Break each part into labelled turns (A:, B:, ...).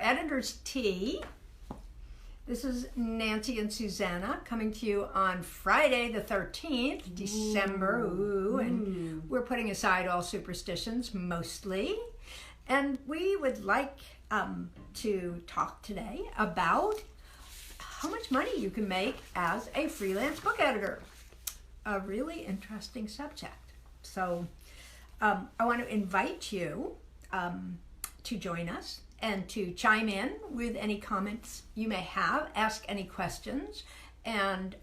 A: Editor's Tea. This is Nancy and Susanna coming to you on Friday the 13th, December. And we're putting aside all superstitions, mostly. And we would like to talk today about how much money you can make as a freelance book editor. A really interesting subject. So I want to invite you to join us and to chime in with any comments you may have, ask any questions, and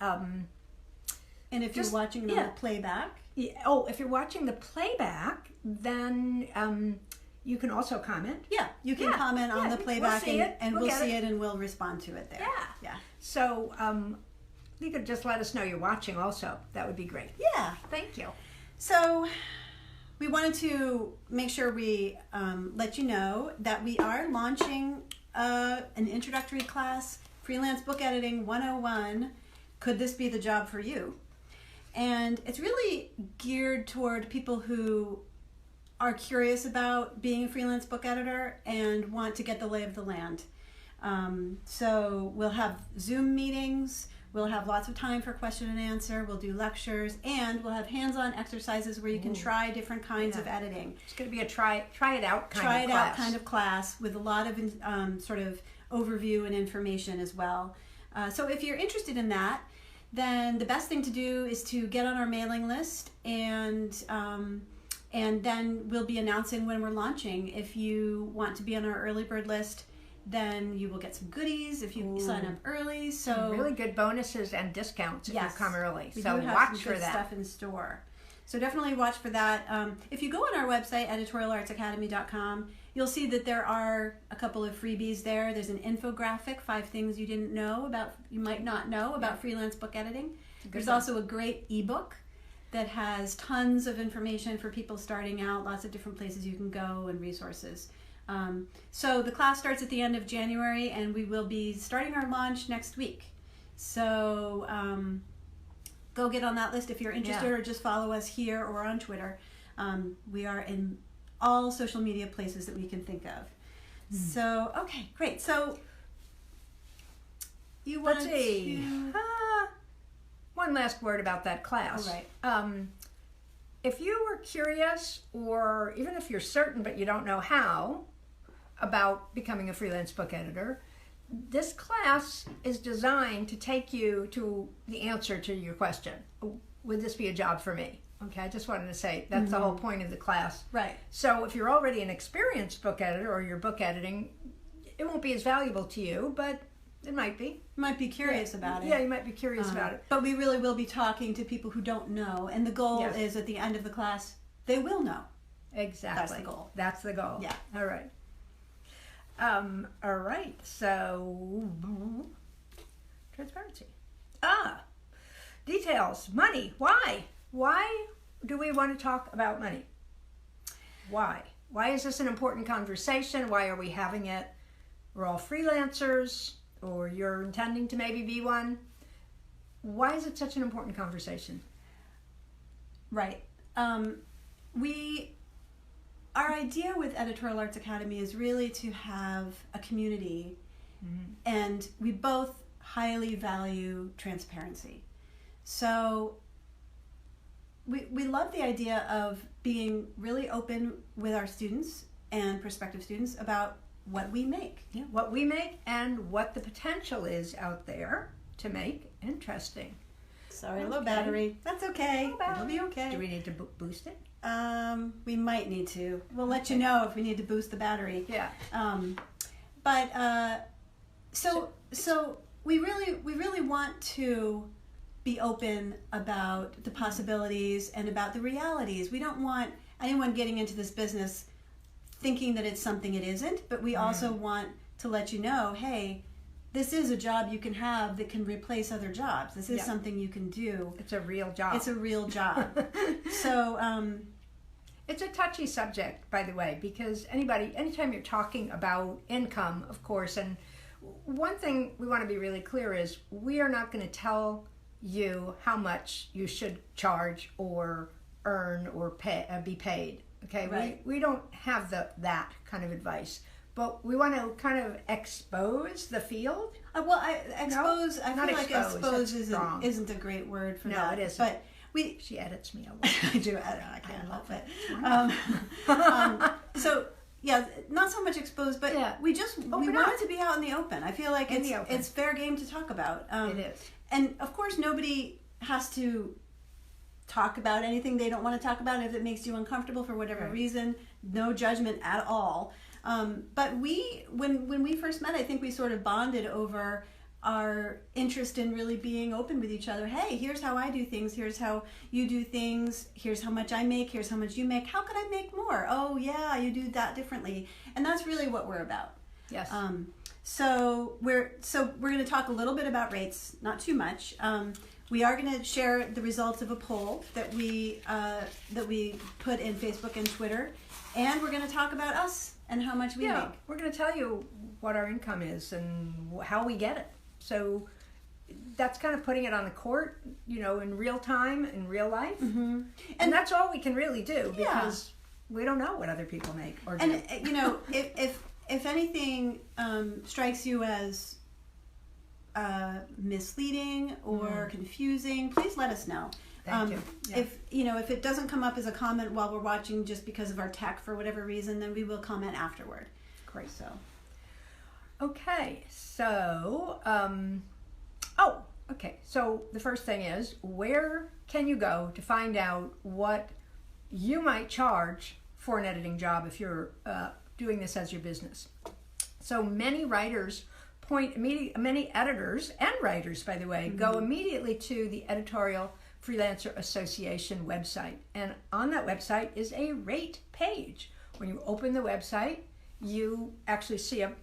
B: if you're watching the playback.
A: If you're watching the playback, then you can also comment.
B: Yeah, you can comment on the playback, we'll see it and we'll respond to it there.
A: Yeah. So you could just let us know you're watching also. That would be great.
B: Yeah.
A: Thank you.
B: So we wanted to make sure we let you know that we are launching an introductory class, Freelance Book Editing 101. Could this be the job for you? And it's really geared toward people who are curious about being a freelance book editor and want to get the lay of the land. So we'll have Zoom meetings. We'll have lots of time for question and answer. We'll do lectures, and we'll have hands-on exercises where you can try different kinds of editing.
A: It's going to be a try it out
B: kind of class with a lot of sort of overview and information as well. So if you're interested in that, then the best thing to do is to get on our mailing list, and then we'll be announcing when we're launching. If you want to be on our early bird list, then you will get some goodies if you sign up early. So
A: some really good bonuses and discounts if you come early.
B: We
A: so
B: do have
A: watch
B: some
A: for
B: good
A: that
B: stuff in store. So definitely watch for that. If you go on our website, editorialartsacademy.com, you'll see that there are a couple of freebies there. There's an infographic, 5 things you might not know about freelance book editing. There's also a great ebook that has tons of information for people starting out, lots of different places you can go and resources. So the class starts at the end of January, and we will be starting our launch next week. So go get on that list if you're interested, or just follow us here or on Twitter. We are in all social media places that we can think of. So, okay, great. So you want to...
A: one last word about that class.
B: All right.
A: If you were curious, or even if you're certain but you don't know how, about becoming a freelance book editor, this class is designed to take you to the answer to your question. Would this be a job for me? Okay, I just wanted to say that's the whole point of the class.
B: Right.
A: So if you're already an experienced book editor, or you're book editing, it won't be as valuable to you, but it might be.
B: You might be curious about it.
A: Yeah, you might be curious about it.
B: But we really will be talking to people who don't know, and the goal is at the end of the class, they will know.
A: Exactly.
B: That's the goal.
A: That's the goal.
B: Yeah.
A: All right. All right. So, transparency. Details. Money. Why? Why do we want to talk about money? Why? Why is this an important conversation? Why are we having it? We're all freelancers, or you're intending to maybe be one. Why is it such an important conversation?
B: Right. Our idea with Editorial Arts Academy is really to have a community, and we both highly value transparency. So we love the idea of being really open with our students and prospective students about what we make.
A: Yeah, what we make and what the potential is out there to make interesting.
B: Sorry, low battery. That's okay. It'll be okay.
A: Do we need to boost it?
B: We might need to. We'll let you know if we need to boost the battery.
A: Yeah.
B: So we really want to be open about the possibilities and about the realities. We don't want anyone getting into this business thinking that it's something it isn't, but we also want to let you know, hey, this is a job you can have that can replace other jobs. This is something you can do.
A: It's a real job.
B: It's a real job. So
A: it's a touchy subject, by the way, because anytime you're talking about income, of course, and one thing we want to be really clear is we are not going to tell you how much you should charge or earn or be paid. Okay,
B: right.
A: We don't have that kind of advice. but we want to kind of expose the field.
B: Well, I feel like expose
A: strong.
B: isn't a great word for
A: No,
B: that.
A: it isn't.
B: But
A: she edits me a lot.
B: I do edit. I can't help it. So yeah, not so much exposed, but we want it to be out in the open. I feel like it's fair game to talk about.
A: It is.
B: And of course, nobody has to talk about anything they don't want to talk about if it makes you uncomfortable for whatever reason. No judgment at all. But when we first met, I think we sort of bonded over our interest in really being open with each other. Hey, here's how I do things. Here's how you do things. Here's how much I make. Here's how much you make. How could I make more? Oh yeah, you do that differently. And that's really what we're about.
A: Yes.
B: So we're going to talk a little bit about rates, not too much. We are going to share the results of a poll that we put in Facebook and Twitter, and we're going to talk about us and how much we make.
A: We're going to tell you what our income is and how we get it. So that's kind of putting it on the court, in real time, in real life. Mm-hmm. And that's all we can really do because we don't know what other people make or do.
B: And, if anything strikes you as misleading or confusing, please let us know.
A: Thank you. Yeah.
B: If it doesn't come up as a comment while we're watching just because of our tech for whatever reason, then we will comment afterward.
A: Great.
B: So.
A: Okay, so, so the first thing is, where can you go to find out what you might charge for an editing job if you're doing this as your business? So many writers many editors and writers, by the way, go immediately to the Editorial Freelancer Association website. And on that website is a rate page. When you open the website, you actually see a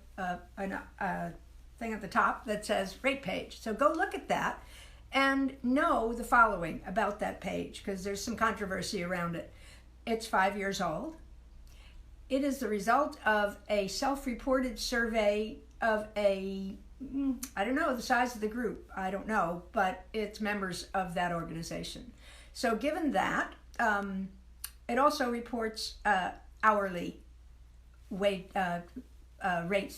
A: thing at the top that says rate page. So go look at that and know the following about that page, because there's some controversy around it. It's 5 years old. It is the result of a self-reported survey of I don't know the size of the group, I don't know, but it's members of that organization. So given that, it also reports hourly rates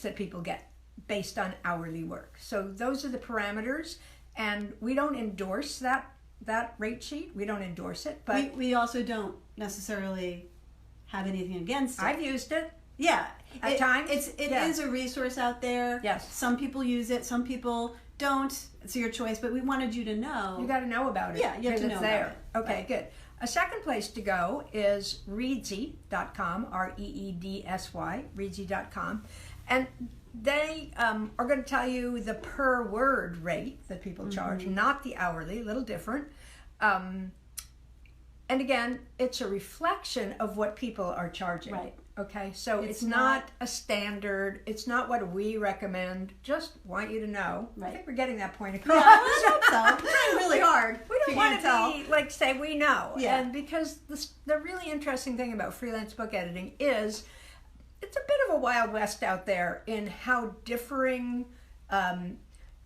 A: that people get based on hourly work. So those are the parameters, and we don't endorse that rate sheet. We don't endorse it, but
B: we also don't necessarily have anything against it.
A: I've used it.
B: Yeah.
A: At times.
B: It is a resource out there.
A: Yes.
B: Some people use it, some people don't. It's your choice, but we wanted you to know.
A: You got to know about it.
B: Yeah, you have to know
A: there.
B: about it.
A: Okay,
B: right.
A: Good. A second place to go is Reedsy.com, R-E-E-D-S-Y, Reedsy.com. And they are going to tell you the per word rate that people charge, not the hourly, a little different. And again, it's a reflection of what people are charging.
B: Right.
A: Okay, so it's not a standard. It's not what we recommend. Just want you to know.
B: Right.
A: I think we're getting that point across.
B: Yeah, I hope so. I'm trying really hard.
A: We don't want to say we know.
B: Yeah.
A: And because the really interesting thing about freelance book editing is it's a bit of a wild west out there in how differing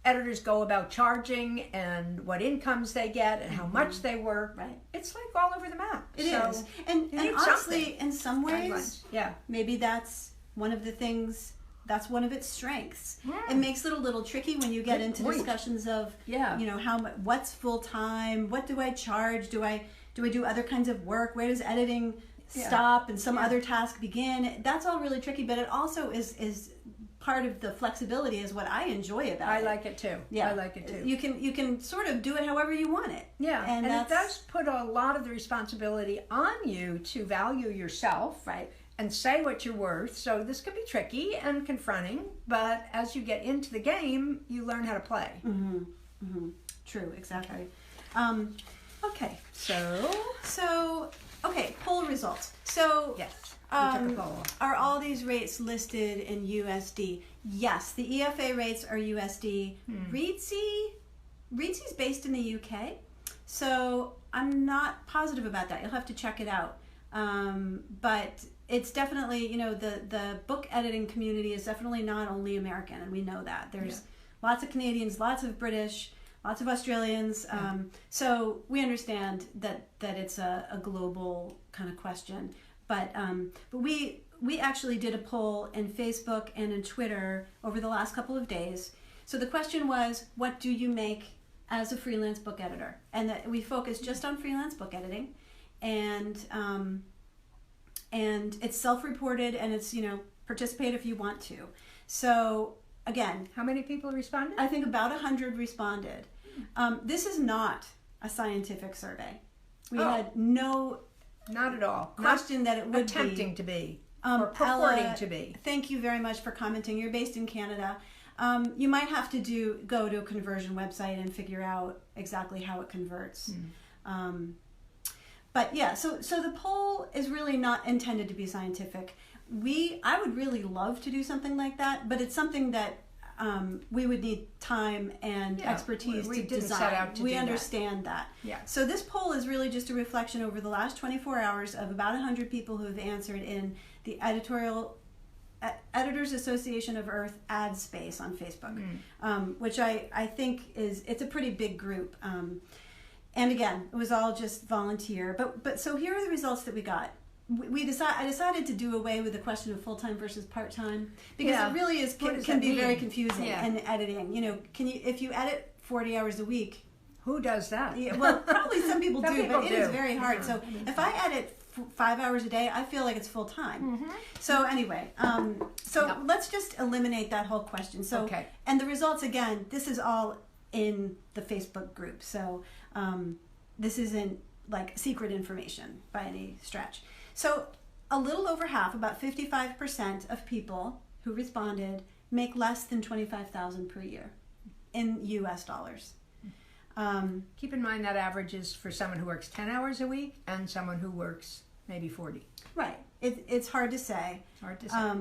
A: editors go about charging and what incomes they get and how much they work.
B: Right.
A: It's like all over the map.
B: It is. And honestly, in some ways, maybe that's one of the things, that's one of its strengths. Yeah. It makes it a little tricky when you get into discussions of, what's full time, what do I charge, do I do other kinds of work, where does editing stop and some other task begin? That's all really tricky, but it also is part of the flexibility is what I enjoy about it.
A: I like it too. Yeah, I like it too.
B: You can sort of do it however you want it.
A: Yeah, and it does put a lot of the responsibility on you to value yourself,
B: right,
A: and say what you're worth. So this can be tricky and confronting, but as you get into the game, you learn how to play.
B: Mm-hmm. Mm-hmm. True, exactly.
A: Okay, so
B: poll results. So
A: yes. Are
B: all these rates listed in USD? Yes, the EFA rates are USD. Reedsy's based in the UK, so I'm not positive about that. You'll have to check it out. But it's definitely, the book editing community is definitely not only American, and we know that. There's lots of Canadians, lots of British, lots of Australians. So we understand that it's a global kind of question. But we actually did a poll in Facebook and in Twitter over the last couple of days. So the question was, what do you make as a freelance book editor? And that we focused just on freelance book editing, and it's self-reported, and it's, participate if you want to. So again,
A: How many people responded?
B: I think about 100 responded. This is not a scientific survey. We had no
A: Not at all.
B: question that it would
A: Attempting
B: be.
A: to be. Or purporting
B: Ella,
A: to be.
B: Thank you very much for commenting. You're based in Canada. You might have to go to a conversion website and figure out exactly how it converts. But yeah, so the poll is really not intended to be scientific. I would really love to do something like that, but it's something that we would need time and expertise
A: we
B: to
A: didn't
B: design.
A: set out to
B: we
A: do
B: understand that.
A: Yeah.
B: So this poll is really just a reflection over the last 24 hours of about 100 people who have answered in the Editors Association of Earth ad space on Facebook, which I think it's a pretty big group. And again, it was all just volunteer. But so here are the results that we got. I decided to do away with the question of full-time versus part-time, because it really can be very confusing in editing. If you edit 40 hours a week,
A: Who does that?
B: well, probably some people do, but it is very hard.
A: Yeah.
B: So if I edit 5 hours a day, I feel like it's full-time. So anyway, let's just eliminate that whole question. So, and the results, again, this is all in the Facebook group. So this isn't like secret information by any stretch. So a little over half, about 55% of people who responded make less than $25,000 per year in US dollars.
A: Keep in mind that average is for someone who works 10 hours a week and someone who works maybe 40.
B: Right. It's hard to say.
A: It's hard to say.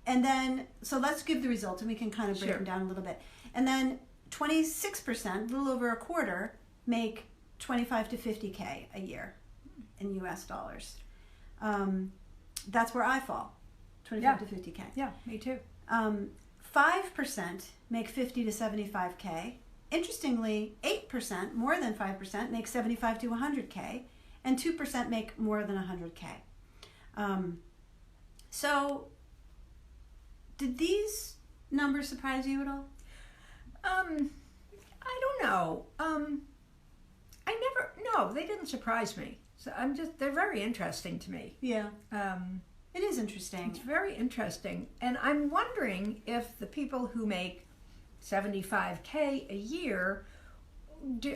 B: And then, so let's give the results and we can kind of break them down a little bit. And then 26%, a little over a quarter, make 25 to 50K a year in US dollars. That's where I fall, 25 to 50K.
A: Yeah, me too.
B: 5% make 50 to 75K. Interestingly, 8%, more than 5%, make 75 to 100K, and 2% make more than 100K. So, did these numbers surprise you at all?
A: I don't know. No, they didn't surprise me. So they're very interesting to me.
B: Yeah. It is interesting.
A: It's very interesting. And I'm wondering if the people who make 75K a year,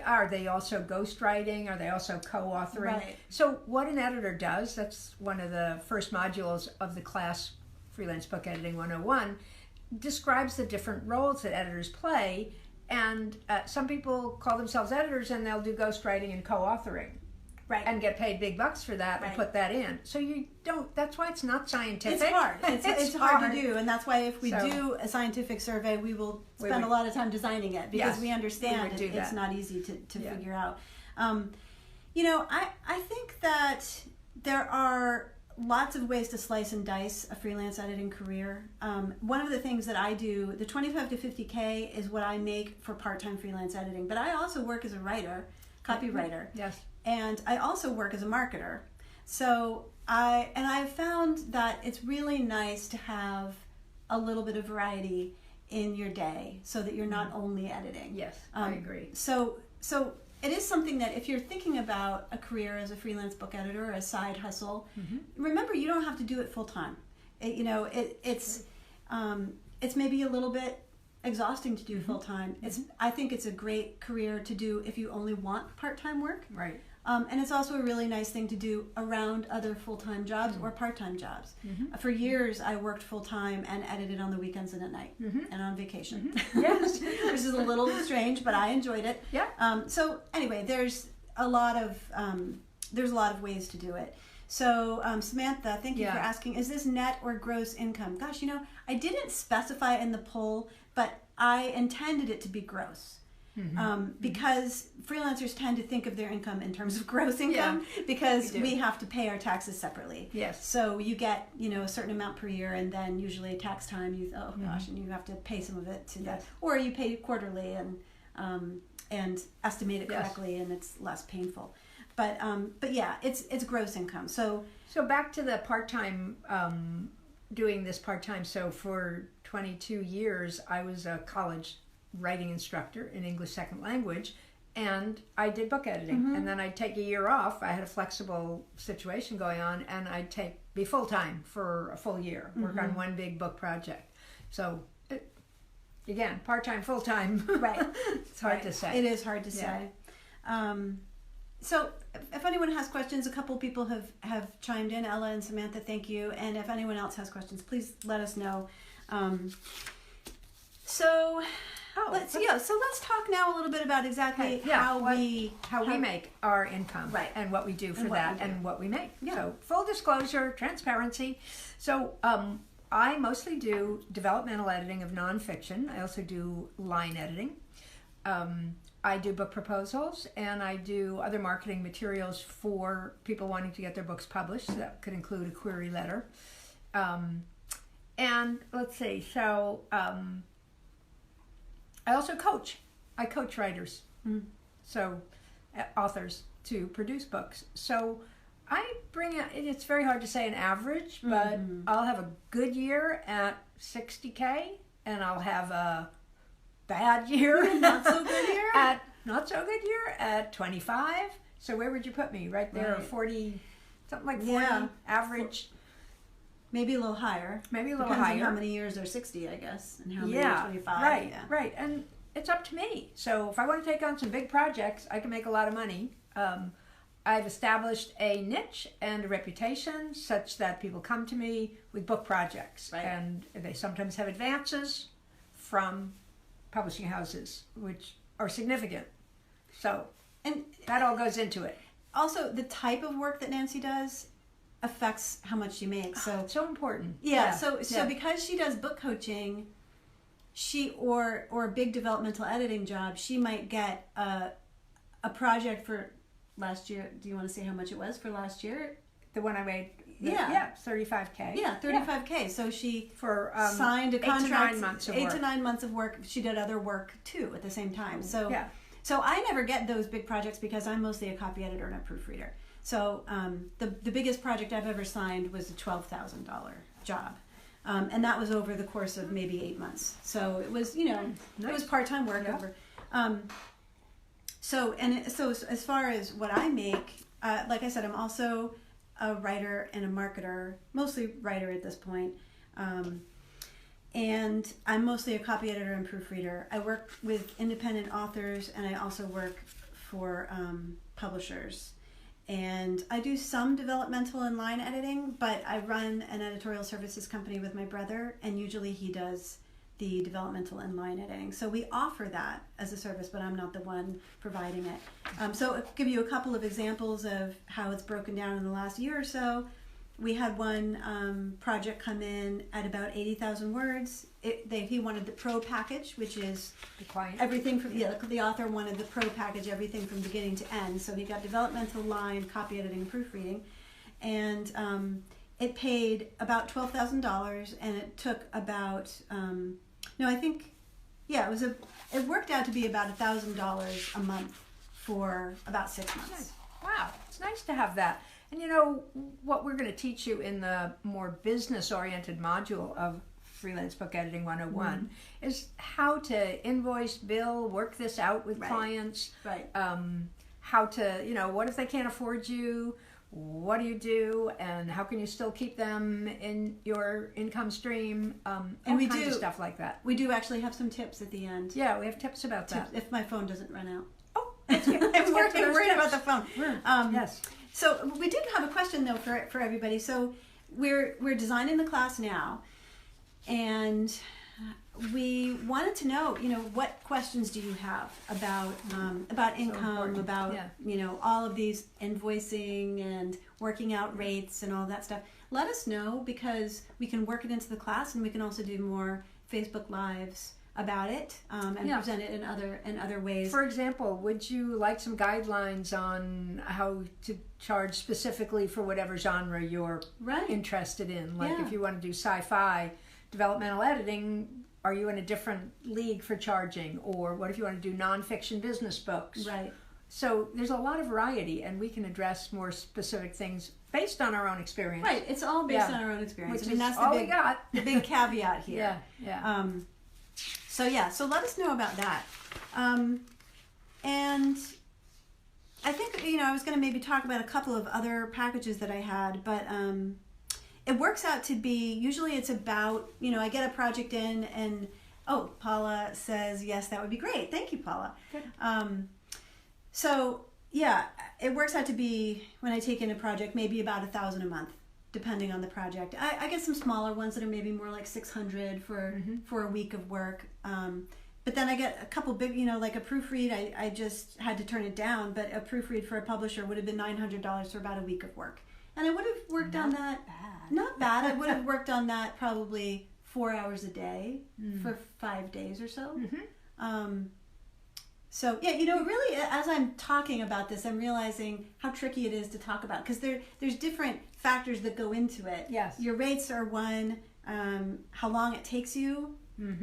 A: are they also ghostwriting? Are they also co-authoring?
B: Right.
A: So what an editor does, that's one of the first modules of the class Freelance Book Editing 101, describes the different roles that editors play. And some people call themselves editors and they'll do ghostwriting and co-authoring.
B: Right.
A: And get paid big bucks for that and put that in. So you don't, that's why it's not scientific.
B: It's hard. It's hard to do. And that's why if we do a scientific survey, we will spend a lot of time designing it, because we understand it's not easy to figure out. I think that there are lots of ways to slice and dice a freelance editing career. One of the things that I do, the 25 to 50K is what I make for part-time freelance editing. But I also work as a writer, copywriter.
A: Yes.
B: And I also work as a marketer. So I've found that it's really nice to have a little bit of variety in your day so that you're not only editing.
A: Yes, I agree.
B: So it is something that if you're thinking about a career as a freelance book editor or a side hustle, remember you don't have to do it full time. It's maybe a little bit exhausting to do full time. I think it's a great career to do if you only want part-time work.
A: Right.
B: And it's also a really nice thing to do around other full-time jobs or part-time jobs. For years, I worked full-time and edited on the weekends and at night and on vacation.
A: Yes.
B: Which is a little strange, but I enjoyed it.
A: Yeah.
B: So anyway, there's a lot of ways to do it. So Samantha, thank you for asking, is this net or gross income? Gosh, I didn't specify in the poll, but I intended it to be gross. Because freelancers tend to think of their income in terms of gross income because we have to pay our taxes separately.
A: Yes.
B: So you get, a certain amount per year, and then usually tax time, and you have to pay some of it to that, or you pay quarterly and estimate it correctly, and it's less painful. But yeah, it's gross income. So
A: back to the part-time, doing this part-time. So for 22 years, I was a college writing instructor in English second language, and I did book editing. And then I'd take a year off. I had a flexible situation going on, and I'd be full-time for a full year, work on one big book project. So again, part-time, full-time.
B: Right.
A: It's hard to say.
B: It is hard to say. So if anyone has questions, a couple people have chimed in. Ella and Samantha, thank you. And if anyone else has questions, please let us know. Let's talk now a little bit about exactly how we
A: make our income,
B: right,
A: and what we do for that, and what we make.
B: Yeah.
A: So full disclosure, transparency. So I mostly do developmental editing of nonfiction. I also do line editing. I do book proposals, and I do other marketing materials for people wanting to get their books published. That could include a query letter. And let's see, so I also coach. I coach writers, so authors, to produce books. So I bring it's very hard to say an average, but I'll have a good year at $60K, and I'll have a bad year,
B: not so good year
A: at 25. So where would you put me? Right there,
B: right.
A: 40, something like 40 average.
B: Maybe a little higher.
A: Maybe a little
B: Depends
A: higher.
B: on how many years are 60, I guess, and how many are 25.
A: Right, right. And it's up to me. So if I want to take on some big projects, I can make a lot of money. I've established a niche and a reputation such that people come to me with book projects.
B: Right.
A: And they sometimes have advances from publishing houses, which are significant. So, and that all goes into it.
B: Also, the type of work that Nancy does affects how much she makes. So
A: it's so important.
B: So because she does book coaching, or a big developmental editing job, she might get a project for last year. Do you want to say how much it was for last year?
A: The one I made.
B: Yeah,
A: $35K.
B: Yeah, $35K. Yeah. So she
A: for
B: signed a contract.
A: 8 to 9 months of
B: 8
A: work.
B: to 9 months of work. She did other work too at the same time. So So I never get those big projects because I'm mostly a copy editor and a proofreader. So the biggest project I've ever signed was a $12,000 job. And that was over the course of maybe 8 months. So it was, it was part-time work over. So as far as what I make, like I said, I'm also a writer and a marketer, mostly writer at this point. And I'm mostly a copy editor and proofreader. I work with independent authors, and I also work for publishers. And I do some developmental and line editing, but I run an editorial services company with my brother, and usually he does the developmental and line editing. So we offer that as a service, but I'm not the one providing it. So I'll give you a couple of examples of how it's broken down in the last year or so. We had one project come in at about 80,000 words. He wanted the pro package, which is
A: the client.
B: Everything from the author wanted the pro package, everything from beginning to end. So he got developmental, line, copy editing, proofreading, and it paid about $12,000, and it took about it worked out to be about $1,000 a month for about 6 months.
A: Wow, it's nice to have that. And what we're going to teach you in the more business-oriented module of Freelance Book Editing 101 is how to invoice, bill, work this out with clients.
B: Right.
A: How to, what if they can't afford you? What do you do? And how can you still keep them in your income stream? And we do stuff like that.
B: We do actually have some tips at the end.
A: Yeah, we have tips about that.
B: If my phone doesn't run out.
A: Oh, I'm
B: worried about the phone.
A: Yes.
B: So we did have a question though for everybody. So we're designing the class now, and we wanted to know, what questions do you have about income, about all of these invoicing and working out rates and all that stuff. Let us know, because we can work it into the class, and we can also do more Facebook Lives about it and present it in other ways.
A: For example, would you like some guidelines on how to charge specifically for whatever genre you're interested in? Like if you want to do sci-fi developmental editing, are you in a different league for charging? Or what if you want to do nonfiction business books?
B: Right.
A: So there's a lot of variety, and we can address more specific things based on our own experience.
B: Right. It's all based on our own experience.
A: Which
B: I mean,
A: is
B: that's
A: all
B: the
A: we got.
B: big caveat here.
A: Yeah.
B: So let us know about that. And I think, I was going to maybe talk about a couple of other packages that I had, but it works out to be, usually it's about, I get a project in and, Paula says, yes, that would be great. Thank you, Paula.
A: Good.
B: So, yeah, it works out to be, when I take in a project, maybe about $1,000 a month, depending on the project. I get some smaller ones that are maybe more like $600 for a week of work. But then I get a couple big, like a proofread. I just had to turn it down, but a proofread for a publisher would have been $900 for about a week of work. And I would have worked on that. Not bad. I would have worked on that probably 4 hours a day for 5 days or so. So, really, as I'm talking about this, I'm realizing how tricky it is to talk about, because there's different factors that go into it.
A: Yes.
B: Your rates are one, how long it takes you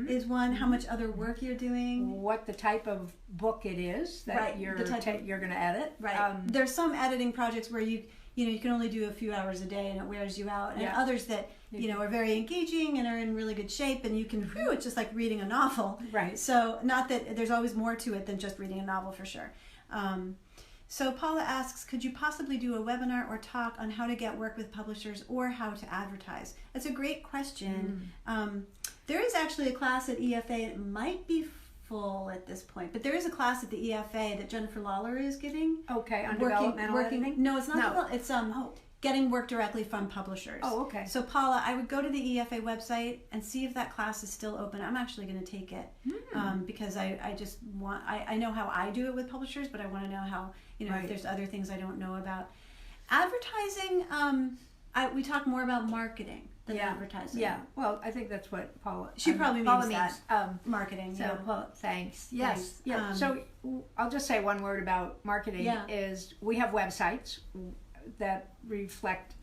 B: is one, how much other work you're doing.
A: What the type of book it is that you're going to edit.
B: Right. There's some editing projects where you can only do a few hours a day and it wears you out, and others that are very engaging and are in really good shape, and you can it's just like reading a novel.
A: Right.
B: So not that there's always more to it than just reading a novel, for sure. So Paula asks, could you possibly do a webinar or talk on how to get work with publishers or how to advertise? That's a great question. There is actually a class at EFA. It might be full at this point, but there is a class at the EFA that Jennifer Lawler is giving.
A: Okay, on developmental editing?
B: No, it's not. It's getting work directly from publishers.
A: Oh, okay.
B: So Paula, I would go to the EFA website and see if that class is still open. I'm actually going to take it because I just want. I know how I do it with publishers, but I want to know how if there's other things I don't know about. Advertising. We talk more about marketing than advertising.
A: Yeah. Well, I think that's what Paula.
B: She probably
A: Paula
B: means that. Marketing.
A: So, Paula, thanks. Yes.
B: Thanks.
A: Yeah. So I'll just say one word about marketing. Is we have websites that reflect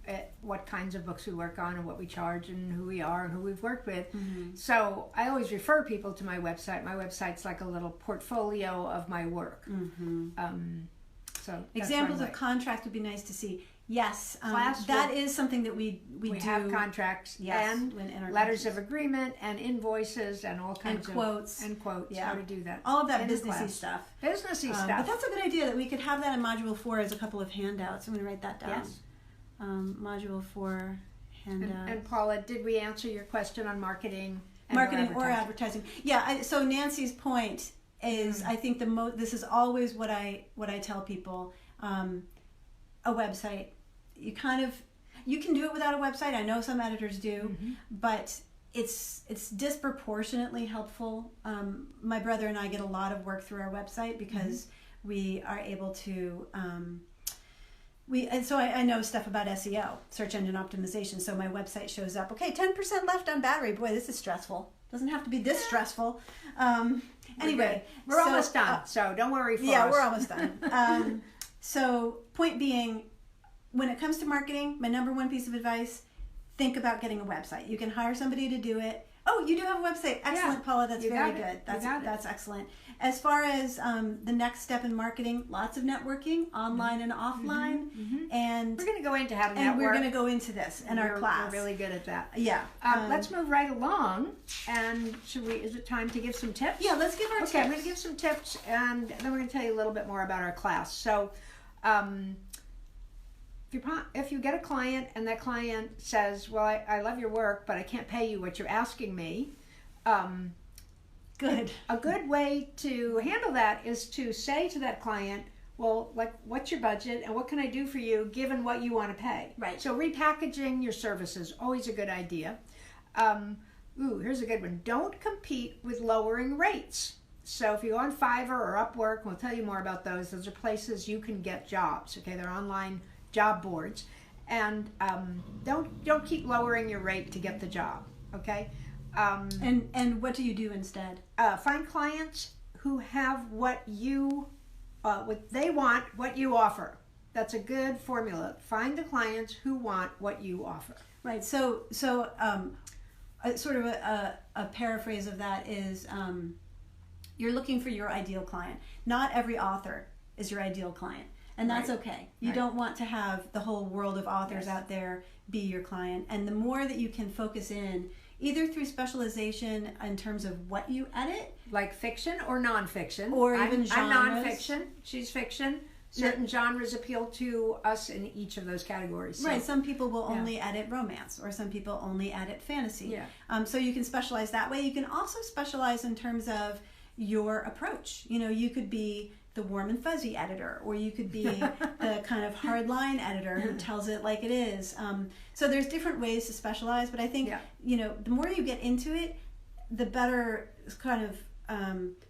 A: what kinds of books we work on and what we charge and who we are and who we've worked with. So I always refer people to my website. My website's like a little portfolio of my work. So
B: examples of contracts would be nice to see. Yes, that is something that we do.
A: Have contracts and letters of agreement and invoices and all kinds
B: of quotes.
A: How to do that.
B: All of that businessy stuff.
A: But
B: that's a good idea that we could have that in Module 4 as a couple of handouts. I'm going to write that down.
A: Yes.
B: Module 4 handouts.
A: And Paula, did we answer your question on marketing?
B: Marketing or advertising? Yeah. So Nancy's point is, I think this is always what I tell people. A website. You can do it without a website. I know some editors do, but it's disproportionately helpful. My brother and I get a lot of work through our website because we are able to. So I know stuff about SEO, search engine optimization. So my website shows up. Okay, 10% left on battery. Boy, this is stressful. Doesn't have to be this stressful. Anyway,
A: we're almost done. So don't worry.
B: We're almost done. So point being, when it comes to marketing, my number one piece of advice, think about getting a website. You can hire somebody to do it. Oh, you do have a website. Excellent, Paula. That's very good. That's excellent. As far as the next step in marketing, lots of networking, online and offline. And
A: we're going to go into how to network.
B: And we're going to go into this in our class.
A: We're really good at that.
B: Yeah.
A: Let's move right along. And is it time to give some tips?
B: Yeah, let's give our tips.
A: Okay, I'm going to give some tips, and then we're going to tell you a little bit more about our class. So, if you get a client and that client says, well, I love your work, but I can't pay you what you're asking me,
B: good.
A: A good way to handle that is to say to that client, well, like, what's your budget and what can I do for you given what you want to pay?
B: Right.
A: So repackaging your services, always a good idea. Here's a good one. Don't compete with lowering rates. So if you go on Fiverr or Upwork, we'll tell you more about those. Those are places you can get jobs. Okay, they're online job boards, and don't keep lowering your rate to get the job. Okay,
B: and what do you do instead?
A: Find clients who have what they want, what you offer. That's a good formula. Find the clients who want what you offer.
B: Right. So sort of a paraphrase of that is you're looking for your ideal client. Not every author is your ideal client. And that's okay. You don't want to have the whole world of authors out there be your client. And the more that you can focus in, either through specialization in terms of what you edit,
A: like fiction or nonfiction,
B: or even genres.
A: I'm nonfiction. She's fiction. Certain genres appeal to us in each of those categories. So.
B: Right. Some people will only edit romance, or some people only edit fantasy.
A: Yeah.
B: So you can specialize that way. You can also specialize in terms of your approach. You know, you could be the warm and fuzzy editor, or you could be the kind of hardline editor who tells it like it is. So there's different ways to specialize, but I think you know, the more you get into it, the better kind of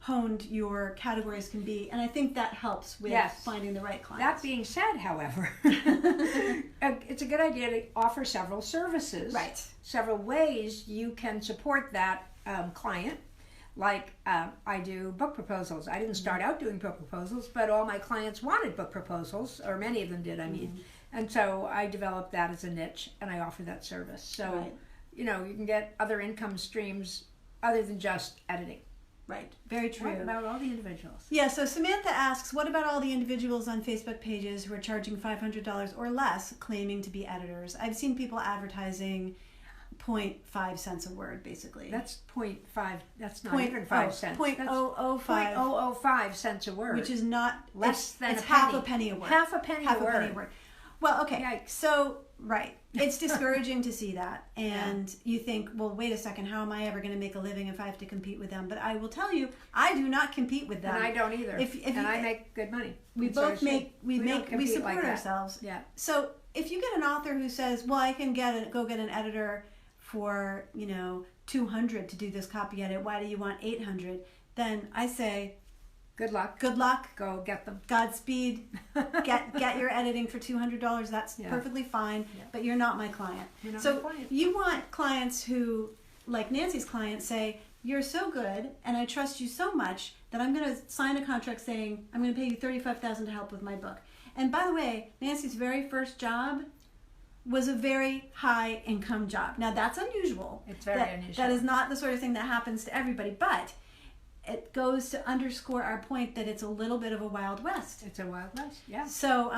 B: honed your categories can be, and I think that helps with finding the right clients.
A: That being said, however, it's a good idea to offer several services, several ways you can support that client. Like I do book proposals. I didn't start out doing book proposals, but all my clients wanted book proposals, or many of them did, I mean. And so I developed that as a niche, and I offer that service. So, you know, you can get other income streams other than just editing.
B: Right. Very true.
A: What about all the individuals?
B: Yeah, so Samantha asks, what about all the individuals on Facebook pages who are charging $500 or less claiming to be editors? I've seen people advertising 0.5 cents a word, basically.
A: That's 0.5. That's not even 5 cents.
B: 0.005.
A: 0.005 cents a word.
B: Which is not
A: less than
B: it's
A: a penny.
B: half a penny a word.
A: Half a penny a word.
B: Well, okay.
A: Yikes.
B: So, it's discouraging to see that, and you think, well, wait a second, how am I ever going to make a living if I have to compete with them? But I will tell you, I do not compete with them.
A: And I don't either. I make good money.
B: We both we support ourselves.
A: Yeah.
B: So if you get an author who says, well, I can go get an editor for, you know, $200 to do this copy edit, why do you want $800? Then I say,
A: good luck.
B: Good luck.
A: Go get them.
B: Godspeed. Get your editing for $200. That's perfectly fine, but you're not my client.
A: You're not
B: so
A: my client.
B: You want clients who, like Nancy's clients, say, you're so good and I trust you so much that I'm going to sign a contract saying I'm going to pay you $35,000 to help with my book. And by the way, Nancy's very first job was a very high income job. Now that's unusual.
A: It's very unusual.
B: That is not the sort of thing that happens to everybody, but it goes to underscore our point that it's a little bit of a Wild West.
A: It's a Wild West, yeah.
B: So,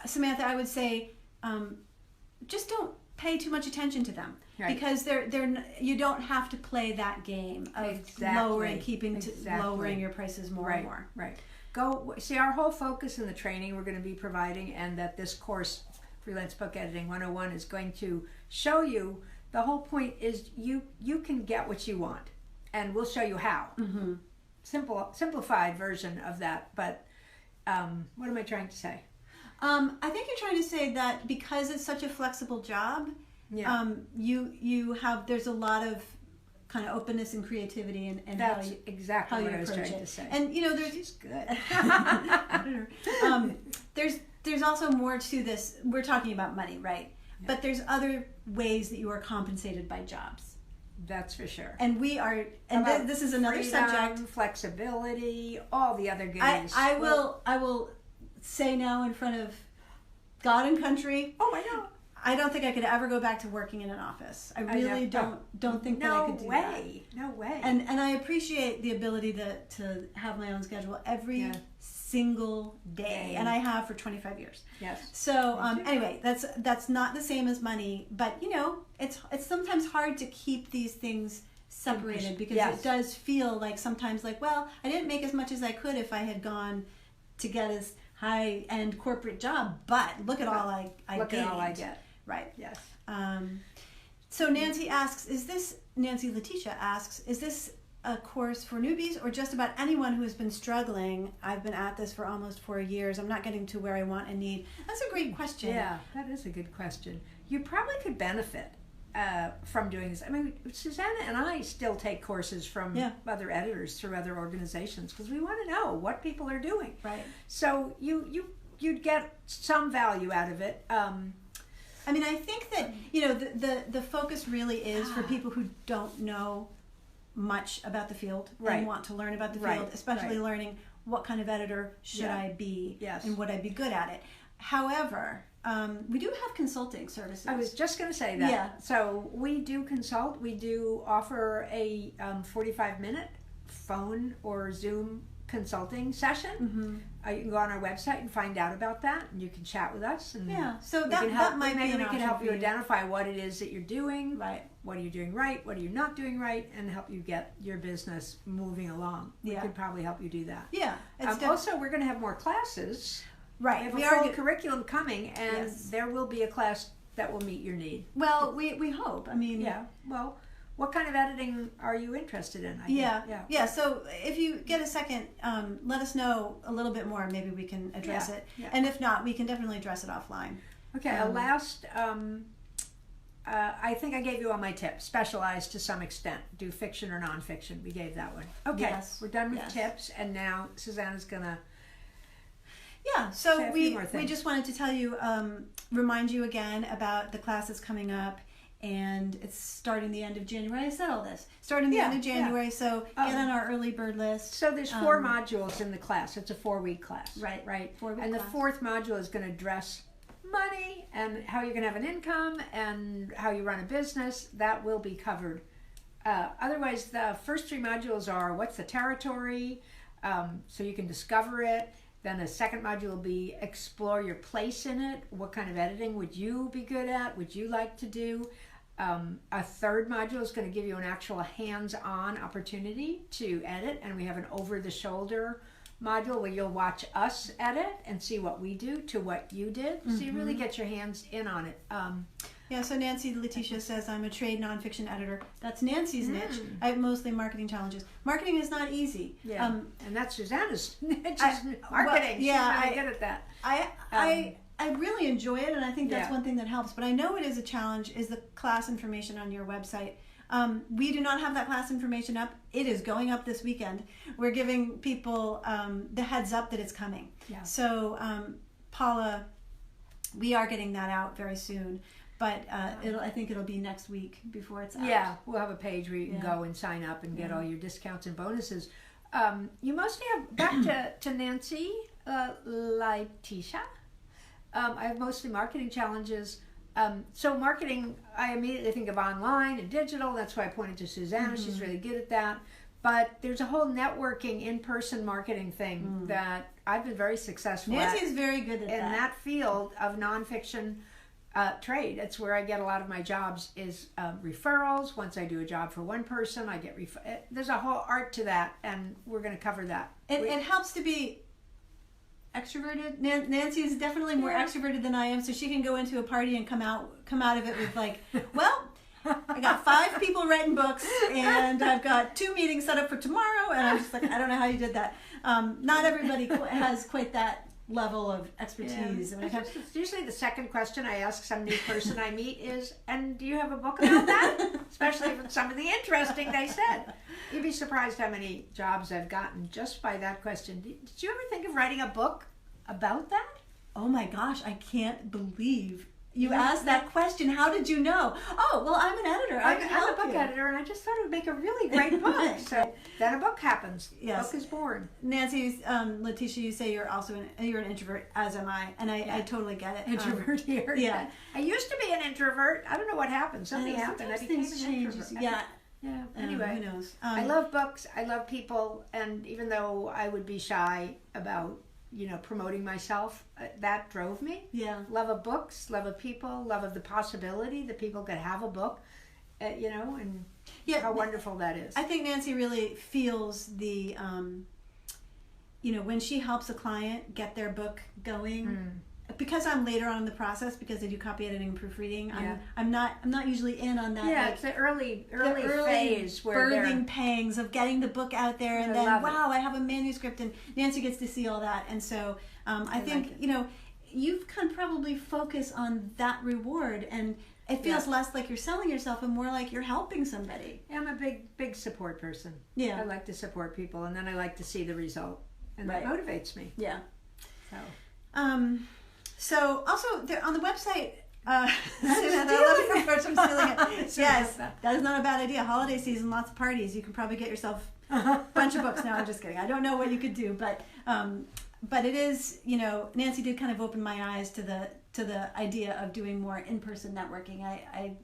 B: Samantha, I would say, just don't pay too much attention to them, because you don't have to play that game of lowering your prices more and more.
A: Right. Go see our whole focus in the training we're going to be providing, and that this course, Freelance Book Editing 101, is going to show you. The whole point is you can get what you want. And we'll show you how. Simplified version of that. But what am I trying to say?
B: I think you're trying to say that because it's such a flexible job, there's a lot of kind of openness and creativity and
A: that's exactly what I was trying to say.
B: And you know,
A: she's good.
B: There's also more to this. We're talking about money, right? Yeah. But there's other ways that you are compensated by jobs.
A: That's for sure.
B: And we are, and this is another
A: freedom,
B: subject.
A: Flexibility, all the other goodies.
B: I will say now in front of God and country.
A: Oh, I know.
B: I don't think I could ever go back to working in an office. I really don't think that I could do that.
A: No way.
B: And I appreciate the ability to have my own schedule every single day, and I have for 25 years.
A: Yes.
B: So anyway, that's not the same as money, but you know, it's sometimes hard to keep these things separated, because it does feel like sometimes like, well, I didn't make as much as I could if I had gone to get this high-end corporate job, but look at all I
A: look
B: gained.
A: at all I get.
B: Right.
A: Yes.
B: So Nancy Letitia asks, is this a course for newbies or just about anyone who has been struggling? I've been at this for almost 4 years. I'm not getting to where I want and need. That's a great question.
A: Yeah, that is a good question. You probably could benefit from doing this. I mean, Susanna and I still take courses from other editors through other organizations because we want to know what people are doing.
B: Right.
A: So you'd get some value out of it.
B: I mean, I think that, you know, the focus really is for people who don't know much about the field and want to learn about the field, especially learning what kind of editor should I be and would I be good at it. However, we do have consulting services.
A: I was just going to say that. Yeah. So we do consult. We do offer a 45-minute phone or Zoom consulting session. You can go on our website and find out about that, and you can chat with us. And
B: so that might be an
A: we can
B: option
A: help
B: for
A: you identify what it is that you're doing,
B: right?
A: What are you doing right? What are you not doing right? And help you get your business moving along. We could probably help you do that.
B: Yeah.
A: Also, we're going to have more classes.
B: Right.
A: We have a full curriculum coming, and there will be a class that will meet your need.
B: Well, we hope. I mean,
A: well, what kind of editing are you interested in?
B: So if you get a second, let us know a little bit more. Maybe we can address it.
A: Yeah.
B: And if not, we can definitely address it offline.
A: Okay. Last, I think I gave you all my tips. Specialize to some extent. Do fiction or nonfiction. We gave that one. Okay.
B: Yes.
A: We're done with tips, and now Susanna's gonna.
B: Yeah, so we just wanted to tell you, remind you again about the class that's coming up, and it's starting the end of January. I said all this. Starting the end of January, so get on our early bird list.
A: So there's 4 modules in the class. It's a 4-week class.
B: Right.
A: 4-week and the 4th module is going to address money and how you're going to have an income and how you run a business. That will be covered. Otherwise, the first 3 modules are what's the territory, so you can discover it. Then the second module will be explore your place in it. What kind of editing would you be good at? Would you like to do? A third module is going to give you an actual hands-on opportunity to edit. And we have an over-the-shoulder module where you'll watch us edit and see what we do to what you did. So you really get your hands in on it.
B: So Nancy Letitia says, I'm a trade nonfiction editor. That's Nancy's niche. I have mostly marketing challenges. Marketing is not easy.
A: Yeah. And that's Susanna's niche, marketing. She's really good at that.
B: I really enjoy it, and I think that's one thing that helps. But I know it is a challenge, is the class information on your website. We do not have that class information up. It is going up this weekend. We're giving people the heads up that it's coming. Yeah. So, Paula, we are getting that out very soon. But I think it'll be next week before it's out.
A: Yeah, we'll have a page where you can go and sign up and get all your discounts and bonuses. You mostly have, back to Nancy Letitia. I have mostly marketing challenges. So marketing, I immediately think of online and digital. That's why I pointed to Susanna. She's really good at that. But there's a whole networking, in-person marketing thing that I've been very successful at.
B: Nancy's very good at that.
A: In that field of nonfiction trade. It's where I get a lot of my jobs is referrals. Once I do a job for one person, I get there's a whole art to that, and we're going to cover that.
B: It helps to be extroverted. Nancy is definitely more extroverted than I am, so she can go into a party and come out of it with like, well, I got 5 people writing books, and I've got 2 meetings set up for tomorrow, and I'm just like, I don't know how you did that. Not everybody has quite that level of expertise.
A: It's usually the second question I ask some new person I meet is, and do you have a book about that? Especially if it's something interesting they said. You'd be surprised how many jobs I've gotten just by that question. Did you ever think of writing a book about that?
B: Oh my gosh, I can't believe you asked that question. How did you know? Oh, well, I'm an editor.
A: I'm a book editor, and I just thought it would make a really great book. So then a book happens.
B: Yes.
A: Book is born.
B: Nancy, Letitia, you say you're also you're an introvert, as am I, and I totally get it.
A: Introvert here.
B: Yeah.
A: I used to be an introvert. I don't know what happened. Something happened. I became an introvert. Yeah. Anyway,
B: who knows?
A: I love books. I love people, and even though I would be shy about promoting myself, that drove me.
B: Yeah.
A: Love of books, love of people, love of the possibility that people could have a book, and how wonderful that is.
B: I think Nancy really feels the, when she helps a client get their book going. Because I'm later on in the process, because I do copy editing and proofreading, I'm not usually in on that.
A: Yeah, it's the early phase where
B: birthing pangs of getting the book out there, and then I have a manuscript, and Nancy gets to see all that, and so I think you can probably focus on that reward, and it feels less like you're selling yourself and more like you're helping somebody.
A: Yeah, I'm a big support person.
B: Yeah,
A: I like to support people, and then I like to see the result, and that motivates me.
B: Yeah.
A: So
B: also on the website, yes, that is not a bad idea. Holiday season, lots of parties. You can probably get yourself a bunch of books. No, I'm just kidding. I don't know what you could do, but it is, Nancy did kind of open my eyes to the idea of doing more in-person networking.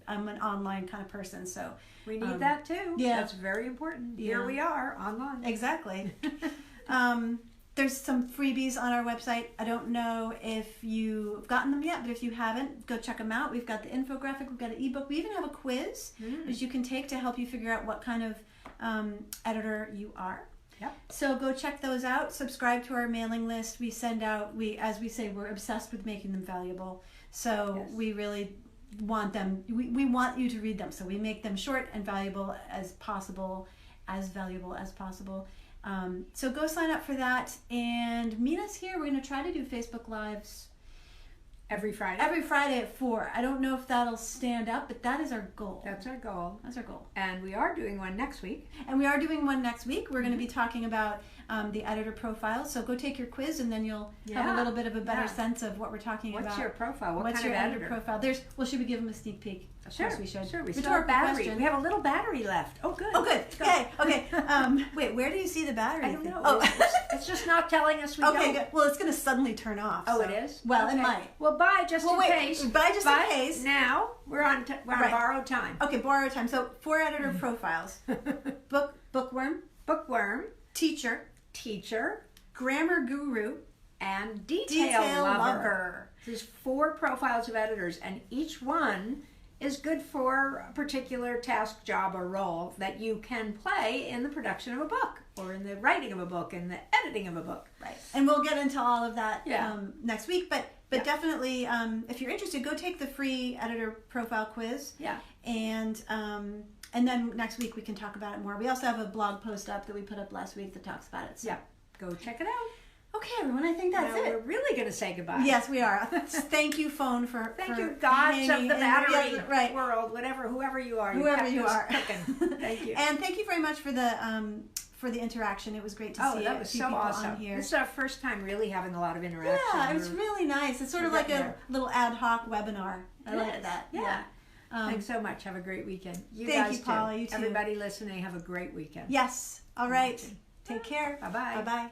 B: I'm an online kind of person, so
A: we need that too.
B: Yeah,
A: that's very important. Here we are online.
B: Exactly. There's some freebies on our website. I don't know if you've gotten them yet, but if you haven't, go check them out. We've got the infographic, we've got an ebook. We even have a quiz that you can take to help you figure out what kind of editor you are.
A: Yep.
B: So go check those out. Subscribe to our mailing list. We send out, as we say, we're obsessed with making them valuable. So we really want them, we want you to read them. So we make them short and valuable as possible, as valuable as possible. So go sign up for that and meet us here. We're going to try to do Facebook Lives
A: every Friday.
B: Every Friday at 4. I don't know if that'll stand up, but that is our goal.
A: That's our goal.
B: That's our goal.
A: And we are doing one next week.
B: And we are doing one next week. We're going to be talking about the editor profile. So go take your quiz, and then you'll have a little bit of a better sense of what we're talking about.
A: What's your profile? What's
B: kind
A: your
B: of
A: editor
B: profile? Well, should we give them a sneak peek? Of course we should.
A: Sure. We still have battery.
B: Question.
A: We have a little battery left. Oh, good.
B: Oh, good. Okay. Wait, where do you see the battery?
A: I don't know.
B: Oh.
A: It's just not telling us we don't.
B: Okay, good. Well, it's going to suddenly turn off.
A: Oh,
B: so.
A: it is?
B: Well,
A: okay.
B: it might.
A: Well, bye just in case.
B: Bye just in case.
A: Now, we're on borrowed time.
B: Okay, borrowed time. So, 4 editor profiles. Bookworm. Teacher. Grammar guru.
A: And detail lover. There's 4 profiles of editors, and each one is good for a particular task, job, or role that you can play in the production of a book, or in the writing of a book, and the editing of a book.
B: Right. And we'll get into all of that next week, but definitely, if you're interested, go take the free editor profile quiz.
A: Yeah.
B: And then next week we can talk about it more. We also have a blog post up that we put up last week that talks about it. So.
A: Yeah. Go check it out.
B: Okay, everyone, I think that's it.
A: We're really going to say goodbye.
B: Yes, we are. Thank you, phone, for
A: Thank you, gods of the battery
B: world,
A: whoever you are.
B: Whoever you are.
A: Thank you.
B: And thank you very much for the interaction. It was great to see
A: that was so awesome.
B: Here.
A: This is our first time really having a lot of interaction.
B: Yeah, it was really nice. It's sort of like a little ad hoc webinar. I like that.
A: Yeah. Thanks so much. Have a great weekend.
B: Thank you, Paula. You too.
A: Everybody listening, have a great weekend.
B: Yes. All right. Take care.
A: Bye-bye.
B: Bye-bye.